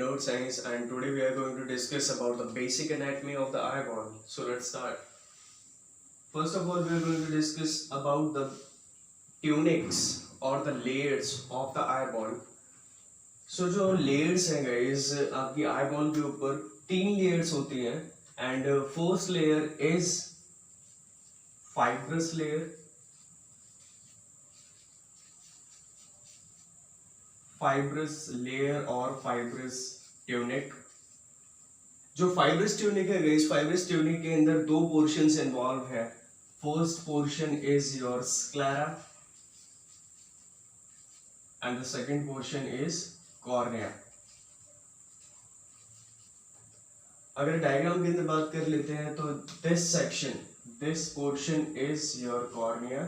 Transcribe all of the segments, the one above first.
Nerd Science, and today we are going to discuss about the basic anatomy of the eyeball. So let's start. First of all, we are going to discuss about the tunics or the layers of the eyeball. So जो layers हैं guys, आपकी eyeball के ऊपर 3 layers होती हैं, and first layer is fibrous layer. Fibrous layer और fibrous tunic. जो fibrous tunic है गाइस, फाइब्रस ट्यूनिक के अंदर दो पोर्शंस इन्वॉल्व है. First portion is your sclera and the second portion is cornea. अगर डायग्राम के अंदर बात कर लेते हैं तो this portion is your cornea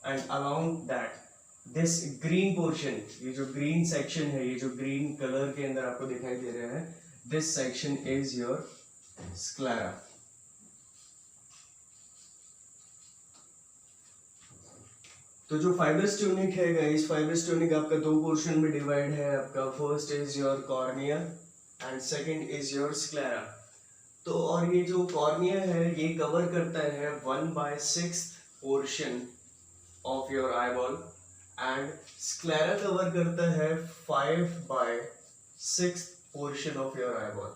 and along that this green portion, ये जो ग्रीन सेक्शन है, ये जो ग्रीन कलर के अंदर आपको दिखाई दे रहा है, this section is your sclera. तो जो फाइब्रस ट्यूनिक है गाइस, फाइब्रस ट्यूनिक आपका दो पोर्शन में डिवाइड है. आपका first is your cornea and second is your sclera. तो और ये जो कॉर्निया है ये कवर करता है 1/6 portion of your eyeball and sclera cover करता है 5/6 portion of your eyeball.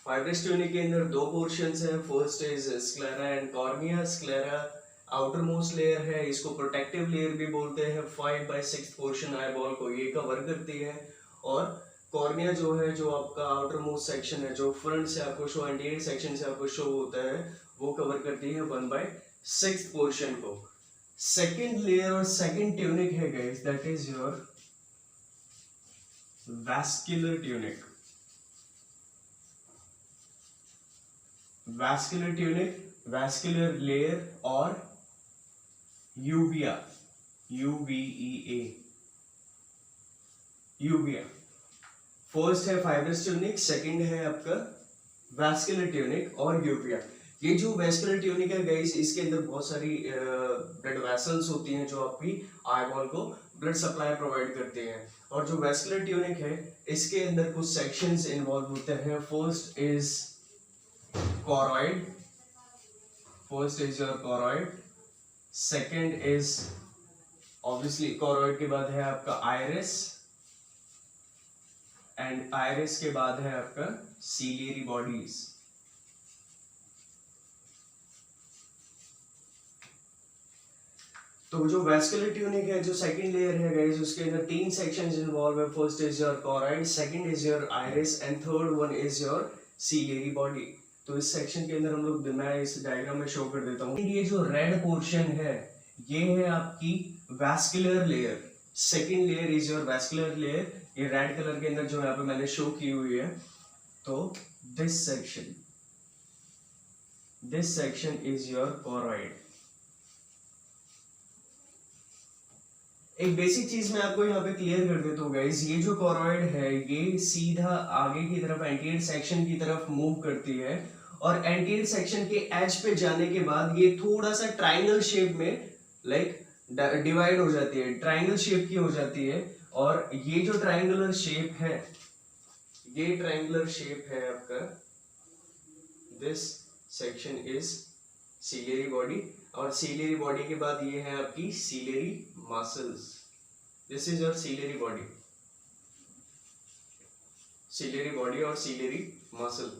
Fibrous tunic के अंदर दो पोर्शंस हैं. First is sclera and cornea. Sclera outer most layer है, इसको प्रोटेक्टिव लेयर भी बोलते हैं. 5/6 पोर्शन आईबॉल को ये कवर करती है. और कॉर्निया जो है, जो आपका आउटर मोस्ट सेक्शन है, जो फ्रंट से आपको शो, एंटीरियर सेक्शन से आपको शो होता है, वो कवर करती है 1/6 पोर्शन को. सेकेंड लेयर और सेकेंड ट्यूनिक है guys, that is your vascular tunic. Vascular tunic, vascular layer और यूविया, UVEA, यूविया. फर्स्ट है फाइब्रस ट्यूनिक, सेकेंड है आपका वैस्कुलर ट्यूनिक और यूविया. ये जो वैस्कुलर ट्यूनिक है गाइस, इसके अंदर बहुत सारी ब्लड वेसल्स होती हैं जो आपकी आईबॉल को ब्लड सप्लाई प्रोवाइड करते हैं. और जो वैस्कुलर ट्यूनिक है इसके अंदर कुछ सेक्शंस इन्वॉल्व होते हैं. First is choroid, first is your choroid. Second is obviously choroid के बाद है आपका आइरिस एंड आइरिस के बाद है आपका सीलियरी बॉडीज. तो जो वैस्कुलर ट्यूनिक है, जो सेकंड लेयर है गाइस, उसके अंदर 3 सेक्शंस इन्वॉल्व है. First is your choroid, second is your iris and third one is your ciliary body. तो इस सेक्शन के अंदर हम लोग, मैं इस डायग्राम में शो कर देता हूँ. ये जो रेड पोर्शन है ये है आपकी vascular layer. Second layer is your vascular layer. ये रेड कलर के अंदर जो यहाँ पे मैंने शो की हुई है. तो दिस सेक्शन इज योर कॉरॉइड. एक बेसिक चीज मैं आपको यहाँ पे क्लियर कर देता हूँ गाइस, ये जो कॉरॉइड है ये सीधा आगे की तरफ एंटीरियर सेक्शन की तरफ मूव करती है और एंटीरियर सेक्शन के एज पे जाने के बाद ये थोड़ा सा ट्रायंगल शेप में डिवाइड हो जाती है, ट्रायंगल शेप की हो जाती है. और ये जो ट्रायंगुलर शेप है, ये ट्रायंगुलर शेप है आपका, this section is ciliary body. और सीलियरी बॉडी के बाद ये है आपकी ciliary muscles. This is your ciliary body, ciliary body और सीलियरी मसल.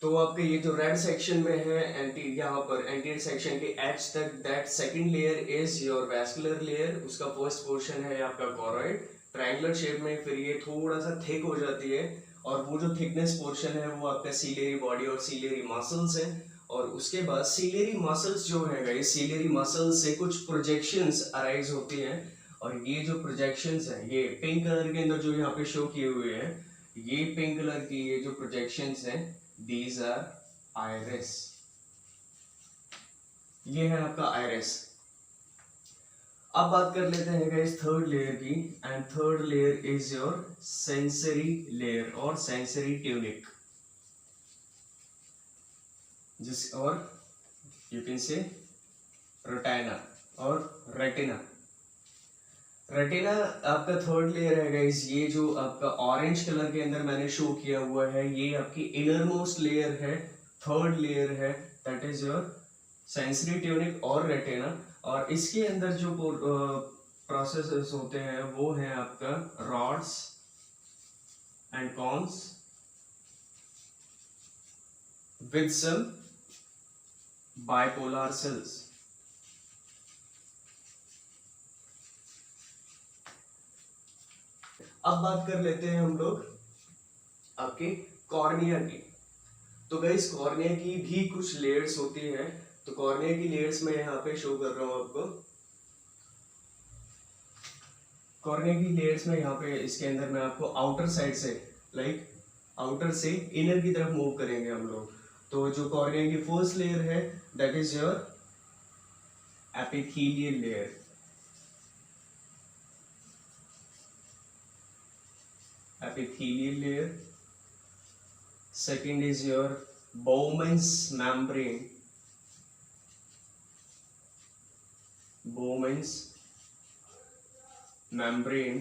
तो आपके ये जो रेड सेक्शन में है यहाँ पर एंटीरियर सेक्शन के एज तक, that second layer is your vascular layer. उसका फर्स्ट पोर्शन है आपका कॉरॉइड, ट्रायंगुलर शेप में. फिर ये थोड़ा सा थिक हो जाती है और वो जो थिकनेस पोर्शन है वो आपका सीलियरी बॉडी और सीलियरी मसल्स है. और उसके बाद सीलियरी मसल्स जो है गाइस, सीलियरी मसल्स से कुछ प्रोजेक्शंस अराइज होती हैं. और ये जो प्रोजेक्शंस हैं, ये पिंक कलर के अंदर जो यहाँ पे शो किए हुए हैं, ये पिंक कलर की ये जो प्रोजेक्शंस हैं, these are iris. ये है आपका आइरिस. अब बात कर लेते हैं गाइस थर्ड लेयर की, and third layer is your sensory layer और सेंसरी ट्यूनिक. जिस और यू कैन से रेटिना और रेटिना. रेटिना आपका थर्ड लेयर है गाइस। ये जो आपका ऑरेंज कलर के अंदर मैंने शो किया हुआ है, ये आपकी इनर मोस्ट लेयर है, थर्ड लेयर है, that is your sensory tunic और रेटिना। और इसके अंदर जो प्रोसेसेस होते हैं वो है आपका rods and cones with some bipolar cells. अब बात कर लेते हैं हम लोग आपके कॉर्निया की। तो गाइस कॉर्निया की भी कुछ लेयर्स होती हैं। तो कॉर्निया की लेयर्स मैं यहाँ पे शो कर रहा हूँ आपको। कॉर्निया की लेयर्स में यहाँ पे इसके अंदर मैं आपको आउटर साइड से लाइक आउटर से इनर की तरफ मूव करेंगे हम लोग। तो जो कॉर्निया की फर्स्ट लेयर है that is your epithelial layer. Epithelial layer. Second is your Bowman's membrane. Bowman's membrane.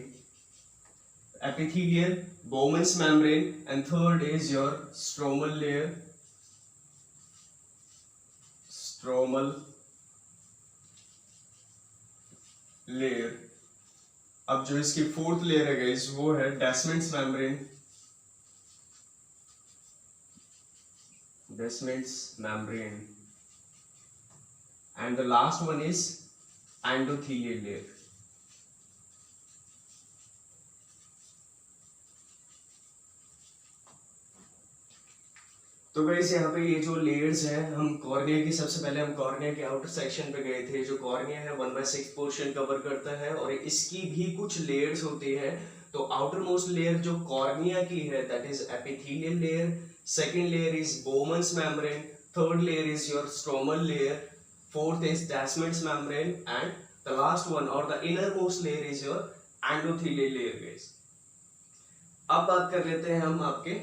Epithelial, Bowman's membrane, and third is your stromal layer. Stromal layer. अब जो इसकी फोर्थ लेयर है गाइस वो है Descemet's membrane. Descemet's membrane and the last one is endothelial layer. तो guys यहाँ पे ये जो लेयर्स है, हम कॉर्निया की सबसे पहले हम कॉर्निया के आउटर सेक्शन पे गए थे। जो कॉर्निया है 1/6 पोर्शन कवर करता है और इसकी भी कुछ लेयर्स होती है। तो आउटर मोस्ट लेयर जो कॉर्निया की है that is epithelial layer, second layer is Bowman's membrane, third layer is your stromal layer, fourth is Descemet's membrane and the last one और the innermost layer is your endothelial layer guys. अब बात कर लेते हैं हम आपके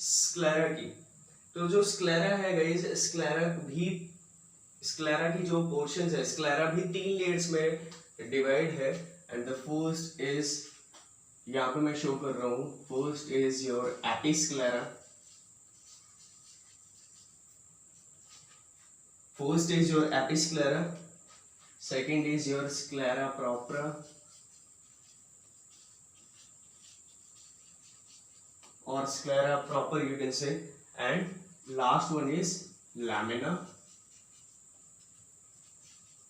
sclera की। तो जो स्क्लेरा है गाइस, स्क्लेरा की जो पोर्शंस है, स्क्लेरा भी 3 लेयर्स में डिवाइड है एंड द फर्स्ट इज यहाँ पे मैं शो कर रहा हूँ। First is your episclera, first is your episclera, second is your sclera propria और sclera proper you can say, and last one is lamina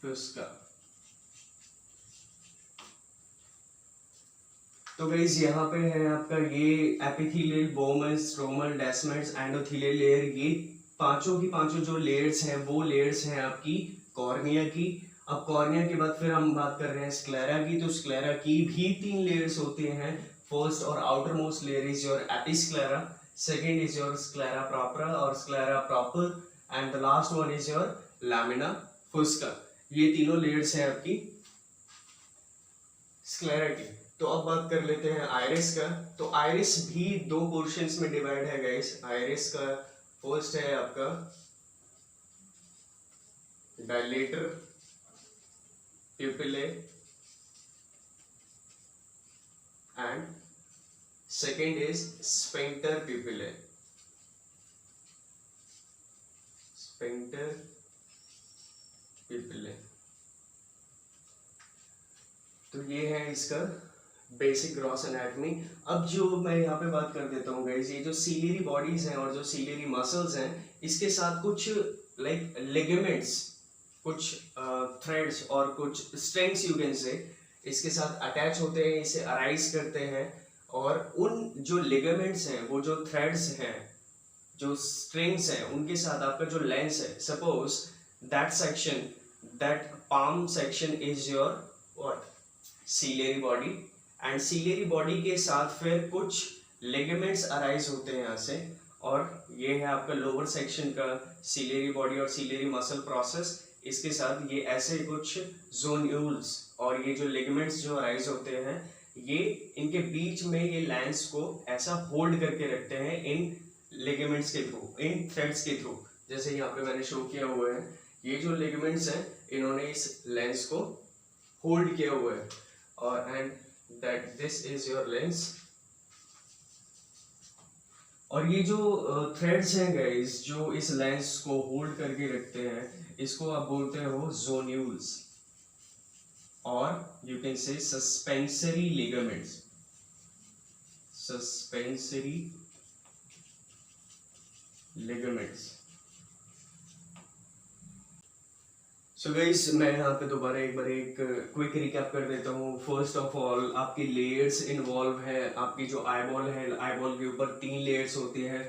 fusca। तो गाइस यहाँ पे है आपका ये epithelial, Bowman's, stromal, Descemet's, endothelial layer. ये पांचों की पांचों जो लेयर्स हैं वो लेयर्स हैं आपकी कॉर्निया की। अब कॉर्निया के बाद फिर हम बात कर रहे हैं स्क्लेरा की। तो स्क्लेरा की भी 3 लेयर्स होती हैं। फर्स्ट और outermost layer is your episclera, second is your sclera propera or sclera proper and the last one is your lamina fusca। ये तीनों लेयर्स हैं आपकी स्क्लेरा की। तो अब बात कर लेते हैं आइरिस का। तो आइरिस भी 2 पोर्शंस में डिवाइड है गाइस। आइरिस का फर्स्ट है आपका dilator pupillae and second is sphincter pupillae, sphincter pupillae। तो ये है इसका बेसिक ग्रॉस एनाटॉमी। अब जो मैं यहाँ पे बात कर देता हूँ गाइस, ये जो सीलियरी बॉडीज हैं और जो सीलियरी मसल्स हैं इसके साथ कुछ लाइक लिगामेंट्स, कुछ थ्रेड्स और कुछ स्ट्रिंग्स यू कैन से इसके साथ अटैच होते हैं, इसे अराइज करते हैं। और उन जो लिगामेंट्स हैं, वो जो थ्रेड्स हैं, जो स्ट्रिंग्स हैं, उनके साथ आपका जो लेंस है, suppose that section, that palm section is your what ciliary body and ciliary body के साथ फिर कुछ लिगामेंट्स अराइज होते हैं यहाँ से। और ये है आपका लोअर सेक्शन का सीलियरी बॉडी और सीलियरी मसल प्रोसेस। इसके साथ ये ऐसे कुछ जोन्यूल्स और ये जो लिगामेंट्स जो अराइज होते हैं, ये इनके बीच में ये लेंस को ऐसा होल्ड करके रखते हैं इन लिगामेंट्स के थ्रू, इन थ्रेड्स के थ्रू। जैसे यहाँ पे मैंने शो किया हुआ है, ये जो लिगामेंट्स हैं इन्होंने इस लेंस को होल्ड किया हुआ है। और and that this is your lens. और ये जो थ्रेड्स हैं गाइस जो इस लेंस को होल्ड करके रखते हैं, इसको आप बोलते हो जोन्यूल्स, और यू कैन से suspensory ligaments. Suspensory ligaments. So guys मैं यहाँ पे दोबारा एक बार एक क्विक रिकैप कर देता हूँ। फर्स्ट ऑफ ऑल आपकी लेयर्स इन्वॉल्व है। आपकी जो आईबॉल है, आईबॉल के ऊपर 3 लेयर्स होती है,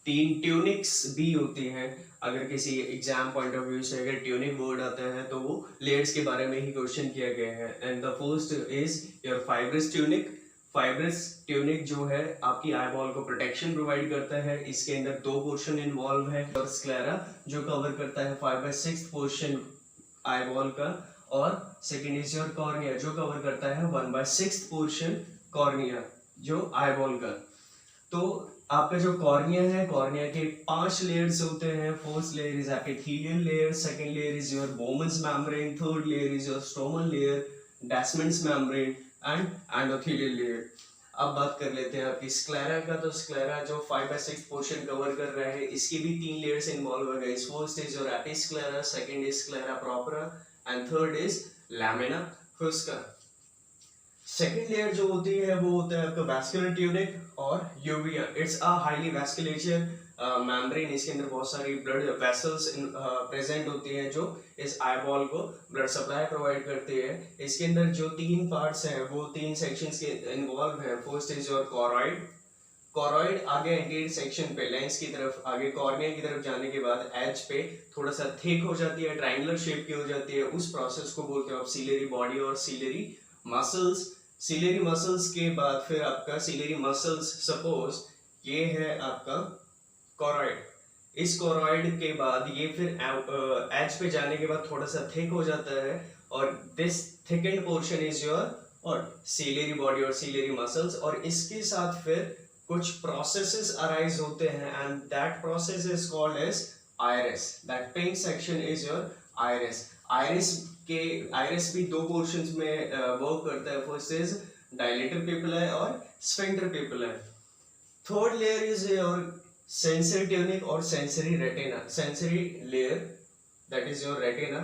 3 ट्यूनिक्स भी होती हैं। अगर किसी एग्जाम पॉइंट ऑफ व्यू से अगर ट्यूनिक वर्ड आता है तो वो लेयर्स के बारे में ही क्वेश्चन किया गया है। And the first is your fibrous tunic. Fibrous tunic जो है आपकी आईबॉल को प्रोटेक्शन प्रोवाइड करता है। इसके अंदर 2 पोर्शन इन्वॉल्व है, और स्क्लेरा जो कवर करता है 5/6 पोर्शन आईबॉल का, और सेकेंड इज योर कॉर्निया जो कवर करता है 1/6 पोर्शन कॉर्निया जो आईबॉल का। तो आपका जो कॉर्निया है, कॉर्निया के 5 लेयर्स होते हैं। First layer is epithelial layer, second layer is your Bowman's membrane, third layer is your stromal layer, Descemet's membrane and endothelial layer. अब बात कर लेते हैं आपकी स्क्लेरा का। तो स्क्लेरा जो 5/6 पोर्शन कवर कर रहा है, इसकी भी 3 लेयर्स इन्वॉल्व है guys. First is your episclera, second is sclera propria and third is lamina fusca. Second layer जो होती है वो होता है आपका वैस्कुलर ट्यूनिक और uvea. It's a highly vasculature membrane. इसके अंदर बहुत सारी ब्लड वेसल्स प्रेजेंट होती हैं जो इस आईबॉल को ब्लड सप्लाई प्रोवाइड करती है। इसके अंदर जो 3 पार्ट्स हैं वो 3 सेक्शंस के इन्वॉल्व है। First is your choroid. Choroid आगे एंटीरियर सेक्शन पे लेंस की तरफ, आगे कॉर्निया की तरफ जाने के बाद एज पे थोड़ा सा थिक हो जाती है, ट्रायंगुलर शेप की हो जाती है। उस प्रोसेस को बोलते हो आप सीलरी बॉडी और सीलरी मसल्स। सीलरी मसल्स के बाद फिर आपका सीलरी मसल्स, सपोज ये है आपका कॉरॉइड। इस कॉरॉइड के बाद ये फिर एज पे जाने के बाद थोड़ा सा थिक हो जाता है, और this thickened portion is your और सीलरी बॉडी और सीलरी मसल्स। और इसके साथ फिर कुछ प्रोसेसेस अराइज होते हैं, and that process is called as iris. That pink section is your iris. Iris भी 2 पोर्शंस में वर्क करता है। फर्स्ट इज डायलेटर पेपिला और sphincter pupillae. Third layer is your sensory tunic और sensory retina. Sensory layer that is your retina,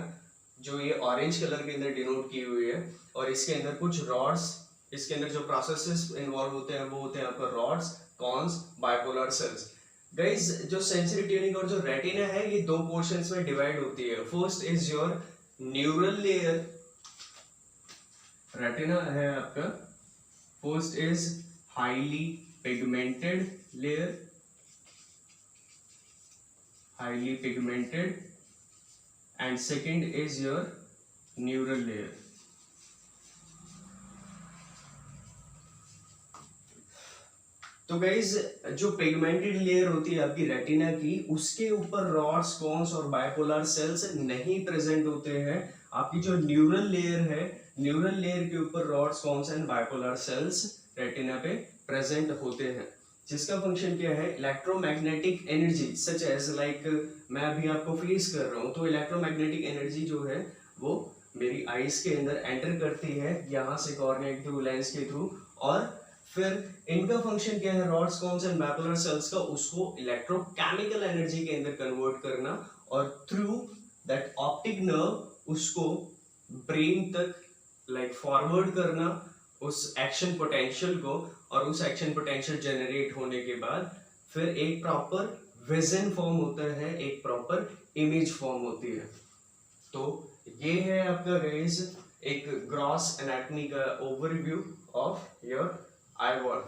जो ये orange colour के अंदर डिनोट की हुई है, और इसके अंदर कुछ रॉड्स, इसके अंदर जो प्रोसेसेस इन्वॉल्व होते हैं वो होते हैं आपका rods, cones, bipolar cells. Guys जो सेंसरी ट्यूनिक और जो रेटिना है ये 2 पोर्शंस में डिवाइड होती है। First is your neural layer. Retina है आपका, first is highly pigmented layer, highly pigmented, and second is your neural layer. तो गाइज जो पिगमेंटेड लेयर होती है आपकी रेटिना की, उसके ऊपर रॉड्स, कोन्स और बाइपोलर सेल्स नहीं प्रेजेंट होते हैं। आपकी जो न्यूरल लेयर है, न्यूरल लेयर के ऊपर rods, cones and bipolar cells retina पे प्रेजेंट होते हैं, जिसका फंक्शन क्या है, electromagnetic energy such as like मैं अभी आपको फेस कर रहा हूँ, तो इलेक्ट्रोमैग्नेटिक एनर्जी जो है वो मेरी आईज के अंदर एंटर करती है यहाँ से कॉर्निया के थ्रू, लेंस के थ्रू, और फिर इनका फंक्शन क्या है, rods, cones and bipolar cells का, उसको इलेक्ट्रोकेमिकल एनर्जी के अंदर कन्वर्ट करना, और थ्रू दैट ऑप्टिक नर्व उसको ब्रेन तक लाइक फॉरवर्ड करना उस एक्शन पोटेंशियल को, और उस एक्शन पोटेंशियल जनरेट होने के बाद फिर एक प्रॉपर विजन फॉर्म होता है, एक प्रॉपर इमेज फॉर्म होती है। तो ये है आपका गाइस एक ग्रॉस एनाटॉमी का ओवरव्यू ऑफ योर eyeball।